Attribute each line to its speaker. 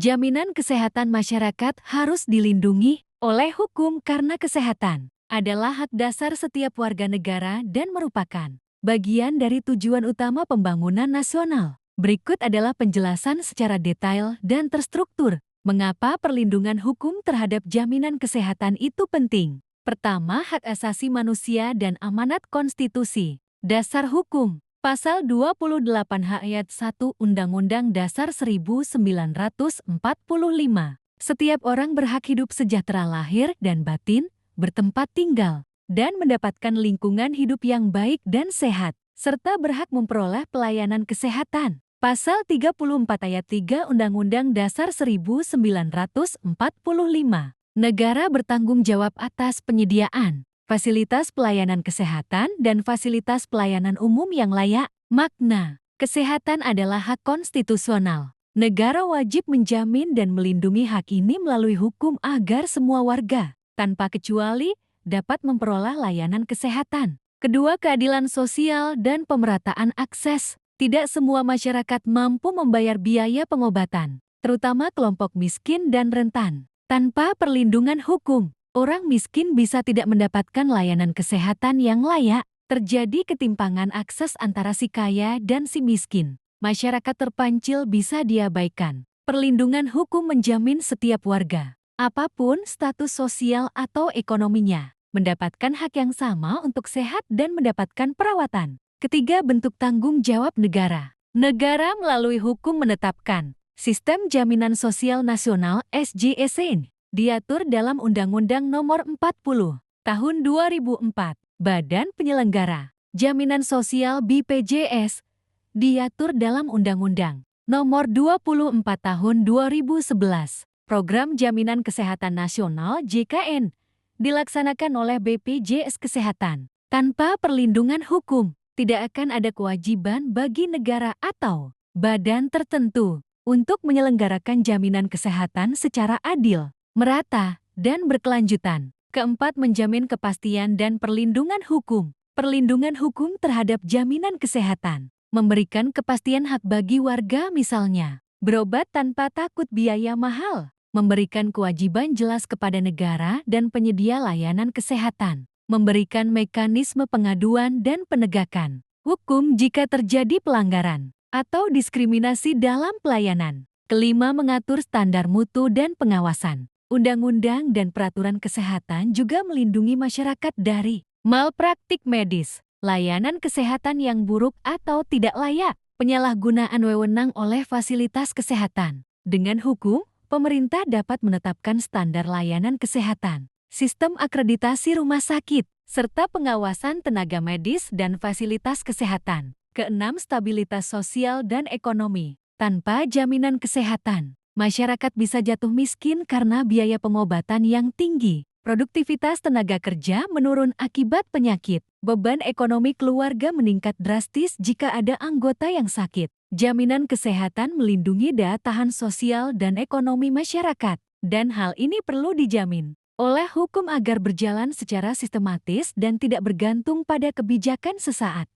Speaker 1: Jaminan kesehatan masyarakat harus dilindungi oleh hukum karena kesehatan adalah hak dasar setiap warga negara dan merupakan bagian dari tujuan utama pembangunan nasional. Berikut adalah penjelasan secara detail dan terstruktur mengapa perlindungan hukum terhadap jaminan kesehatan itu penting. Pertama, hak asasi manusia dan amanat konstitusi. Dasar hukum. Pasal 28H ayat 1 Undang-Undang Dasar 1945. Setiap orang berhak hidup sejahtera lahir dan batin, bertempat tinggal, dan mendapatkan lingkungan hidup yang baik dan sehat, serta berhak memperoleh pelayanan kesehatan. Pasal 34 ayat 3 Undang-Undang Dasar 1945. Negara bertanggung jawab atas penyediaan fasilitas pelayanan kesehatan dan fasilitas pelayanan umum yang layak. Makna, kesehatan adalah hak konstitusional. Negara wajib menjamin dan melindungi hak ini melalui hukum agar semua warga, tanpa kecuali, dapat memperoleh layanan kesehatan. Kedua, keadilan sosial dan pemerataan akses. Tidak semua masyarakat mampu membayar biaya pengobatan, terutama kelompok miskin dan rentan. Tanpa perlindungan hukum, orang miskin bisa tidak mendapatkan layanan kesehatan yang layak, terjadi ketimpangan akses antara si kaya dan si miskin. Masyarakat terpancil bisa diabaikan. Perlindungan hukum menjamin setiap warga, apapun status sosial atau ekonominya, mendapatkan hak yang sama untuk sehat dan mendapatkan perawatan. Ketiga, bentuk tanggung jawab negara. Negara melalui hukum menetapkan Sistem Jaminan Sosial Nasional (SJSN). Diatur dalam Undang-Undang Nomor 40 Tahun 2004, Badan Penyelenggara Jaminan Sosial (BPJS). Diatur dalam Undang-Undang Nomor 24 Tahun 2011, Program Jaminan Kesehatan Nasional (JKN). Dilaksanakan oleh BPJS Kesehatan. Tanpa perlindungan hukum, tidak akan ada kewajiban bagi negara atau badan tertentu untuk menyelenggarakan jaminan kesehatan secara adil, merata, dan berkelanjutan. Keempat, menjamin kepastian dan perlindungan hukum. Perlindungan hukum terhadap jaminan kesehatan memberikan kepastian hak bagi warga, misalnya berobat tanpa takut biaya mahal, memberikan kewajiban jelas kepada negara dan penyedia layanan kesehatan, memberikan mekanisme pengaduan dan penegakan hukum jika terjadi pelanggaran atau diskriminasi dalam pelayanan. Kelima, mengatur standar mutu dan pengawasan. Undang-undang dan peraturan kesehatan juga melindungi masyarakat dari malpraktik medis, layanan kesehatan yang buruk atau tidak layak, penyalahgunaan wewenang oleh fasilitas kesehatan. Dengan hukum, pemerintah dapat menetapkan standar layanan kesehatan, sistem akreditasi rumah sakit, serta pengawasan tenaga medis dan fasilitas kesehatan. Keenam, stabilitas sosial dan ekonomi. Tanpa jaminan kesehatan, masyarakat bisa jatuh miskin karena biaya pengobatan yang tinggi. Produktivitas tenaga kerja menurun akibat penyakit. Beban ekonomi keluarga meningkat drastis jika ada anggota yang sakit. Jaminan kesehatan melindungi daya tahan sosial dan ekonomi masyarakat. Dan hal ini perlu dijamin oleh hukum agar berjalan secara sistematis dan tidak bergantung pada kebijakan sesaat.